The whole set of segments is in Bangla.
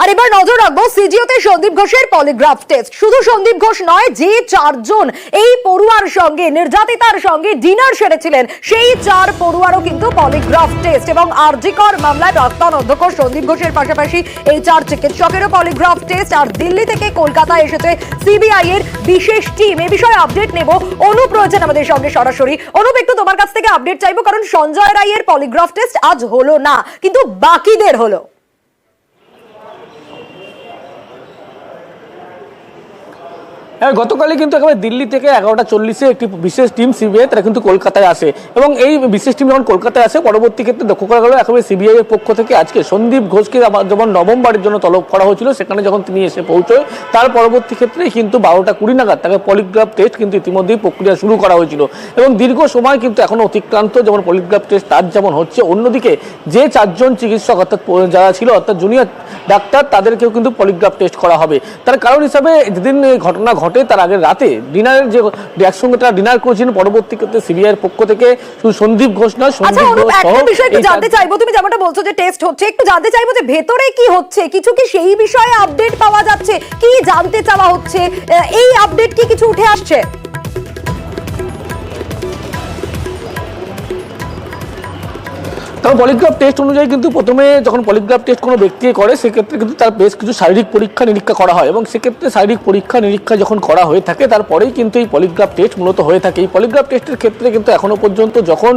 আর এবার নজর রাখবো সিজিওতে সন্দীপ ঘোষের পলিগ্রাফ টেস্ট। শুধু সন্দীপ ঘোষ নয়, যে চারজন এই পড়ুয়ার সঙ্গে নির্যাতিতার সঙ্গে ডিনার সেরেছিলেন সেই চার পড়ুয়ারও কিন্তু পলিগ্রাফ টেস্ট। এবং আরজিকর মামলায় প্রাক্তন অধ্যক্ষ সন্দীপ ঘোষের পাশাপাশি এই চার চিকিৎসকেরও পলিগ্রাফ টেস্ট। আর দিল্লি থেকে কলকাতায় এসেছে সিবিআই এর বিশেষ টিম। এই বিষয়ে আপডেট নেব, অনুপ রয়েছেন আমাদের সঙ্গে সরাসরি। অনুপ, একটু তোমার কাছ থেকে আপডেট চাইবো, কারণ সঞ্জয় রায়ের পলিগ্রাফ টেস্ট আজ হলো না, কিন্তু বাকিদের হলো। হ্যাঁ, গতকালই কিন্তু একেবারে দিল্লি থেকে 11:40-এ একটি বিশেষ টিম সিবিআই তারা কিন্তু কলকাতায় আসে এবং এই বিশেষ টিম যখন কলকাতায় আসে পরবর্তী ক্ষেত্রে লক্ষ্য করা গেল একেবারে সিবিআই এর পক্ষ থেকে আজকে সন্দীপ ঘোষকে যেমন নভেম্বরের জন্য তলব করা হয়েছিল, সেখানে যখন তিনি এসে পৌঁছয় তার পরবর্তী ক্ষেত্রে কিন্তু 12:20 নাগাদ তাকে পলিগ্রাফ টেস্ট কিন্তু ইতিমধ্যেই প্রক্রিয়া শুরু করা হয়েছিল এবং দীর্ঘ সময় কিন্তু এখনো অতিক্রান্ত যেমন পলিগ্রাফ টেস্ট তার যেমন হচ্ছে, অন্যদিকে যে চারজন চিকিৎসক অর্থাৎ যারা ছিল অর্থাৎ জুনিয়র ডাক্তার তাদেরকেও কিন্তু পলিগ্রাফ টেস্ট করা হবে। তার কারণ হিসাবে যেদিন ঘটনা ঘটে তার আগের রাতে ডিনারের যে একসঙ্গে তারা ডিনার করেছিলেন, পরবর্তী ক্ষেত্রে সিবিআই এর পক্ষ থেকে শুধু সন্দীপ ঘোষ নয়, সন্দীপ ঘোষ সহ একটা বিষয় একটু জানতে চাইবো, তুমি যেমনটা বলছো যে টেস্ট হচ্ছে, একটু জানতে চাইবো যে ভেতরে কি হচ্ছে, কিছু কি সেই বিষয়ে আপডেট পাওয়া যাচ্ছে, কি জানতে চাওয়া হচ্ছে, এই আপডেট কি কিছু উঠে আসছে? পলিগ্রাফ টেস্ট অনুযায়ী কিন্তু প্রথমে যখন পলিগ্রাফ টেস্ট কোনো ব্যক্তি করে সেক্ষেত্রে কিন্তু তার বেশ কিছু শারীরিক পরীক্ষা নিরীক্ষা করা হয় এবং সেক্ষেত্রে শারীরিক পরীক্ষা নিরীক্ষা যখন করা হয়ে থাকে তারপরেই কিন্তু এই পলিগ্রাফ টেস্ট মূলত হয়ে থাকে। এই পলিগ্রাফ টেস্টের ক্ষেত্রে কিন্তু এখনো পর্যন্ত যখন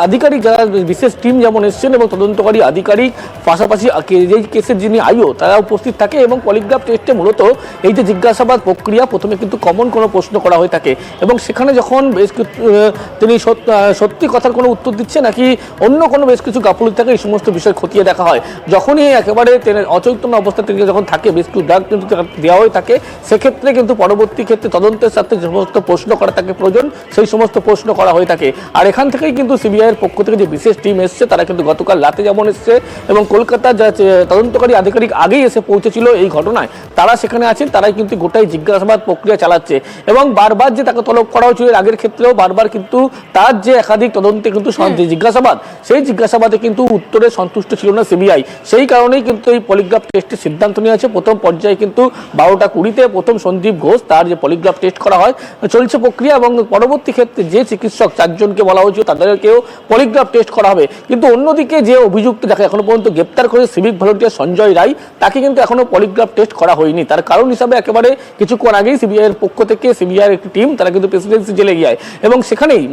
আধিকারিক যারা বিশেষ টিম যেমন এসছেন এবং তদন্তকারী আধিকারিক পাশাপাশি যেই কেসের যিনি আইও তারা উপস্থিত থাকে এবং পলিগ্রাফ টেস্টে মূলত এই যে জিজ্ঞাসাবাদ প্রক্রিয়া প্রথমে কিন্তু কমন কোনো প্রশ্ন করা হয়ে থাকে এবং সেখানে যখন বেশ তিনি সত্যি কথার কোনো উত্তর দিচ্ছে নাকি অন্য কোনো বেশ কিছু গাফলতি থাকে এই সমস্ত বিষয় খতিয়ে দেখা হয়। যখনই একেবারে অচৈতন্য অবস্থা থেকে যখন থাকে বেশ কিছু ড্রাগ কিন্তু দেওয়া হয়ে থাকে, সেক্ষেত্রে কিন্তু পরবর্তী ক্ষেত্রে তদন্তের সাথে যে সমস্ত প্রশ্ন করা থাকে প্রয়োজন সেই সমস্ত প্রশ্ন করা হয়ে থাকে। আর এখান থেকেই কিন্তু সিবিআই এর পক্ষ থেকে যে বিশেষ টিম এসছে তারা কিন্তু গতকাল রাতে যেমন এসছে এবং কলকাতার যা তদন্তকারী আধিকারিক আগেই এসে পৌঁছেছিল এই ঘটনায় তারা সেখানে আছেন, তারাই কিন্তু গোটাই জিজ্ঞাসাবাদ প্রক্রিয়া চালাচ্ছে এবং বারবার যে তাকে তলব করা হয়েছিল এর আগের ক্ষেত্রেও বারবার কিন্তু তার যে একাধিক তদন্তে কিন্তু জিজ্ঞাসাবাদ সেই জিজ্ঞাসাবাদে কিন্তু উত্তরে সন্তুষ্ট ছিল না সিবিআই। সেই কারণেই কিন্তু এই পলিগ্রাফ টেস্টের সিদ্ধান্ত নিয়ে আছে। প্রথম পর্যায়ে কিন্তু 12:20-তে প্রথম সন্দীপ ঘোষ তার যে পলিগ্রাফ টেস্ট করা হয় চলছে প্রক্রিয়া এবং পরবর্তী ক্ষেত্রে যে চিকিৎসক চারজনকে বলা হয়েছিল তাদেরকেও পলিগ্রাফ টেস্ট করা হবে। কিন্তু অন্যদিকে যে অভিযুক্ত যাকে এখনো পর্যন্ত গ্রেপ্তার করে সিভিক ভলেন্টিয়ার সঞ্জয় রায়, তাকে কিন্তু এখনো পলিগ্রাফ টেস্ট করা হয়নি। তার কারণ হিসাবে একেবারে কিছুক্ষণ আগেই সিবিআই এর পক্ষ থেকে সিবিআই এর একটি টিম তারা কিন্তু প্রেসিডেন্সি জেলে গিয়ে এবং সেখানেই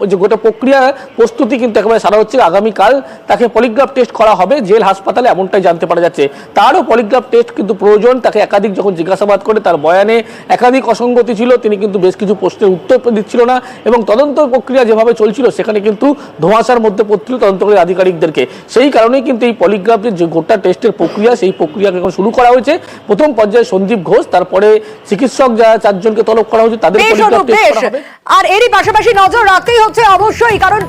যে গোটা প্রক্রিয়া প্রস্তুতি কিন্তু একেবারে সারা হচ্ছে। আগামীকাল তাকে পলিগ্রাফ টেস্ট করা হবে জেল হাসপাতালে, এমনটাই জানতে পারা যাচ্ছে। তারও পলিগ্রাফ টেস্ট কিন্তু প্রয়োজন। তাকে একাধিক যখন জিজ্ঞাসাবাদ করে তার বয়ানে একাধিক অসঙ্গতি ছিল, তিনি কিন্তু বেশ কিছু প্রশ্নের উত্তর দিচ্ছিল না এবং তদন্ত প্রক্রিয়া যেভাবে চলছিল সেখানে কিন্তু ধোঁয়াশার মধ্যে পড়ছিল তদন্তকারী আধিকারিকদেরকে। সেই কারণেই কিন্তু এই পলিগ্রাফের যে গোটা টেস্টের প্রক্রিয়া সেই প্রক্রিয়া এখন শুরু করা হয়েছে। প্রথম পর্যায়ে সন্দীপ ঘোষ, তারপরে চিকিৎসক যারা চারজনকে তলব করা হয়েছে তাদের পলিগ্রাফ টেস্ট করা হবে। আর এরই পাশাপাশি নজর রাখতেই হচ্ছে অবশ্যই, কারণ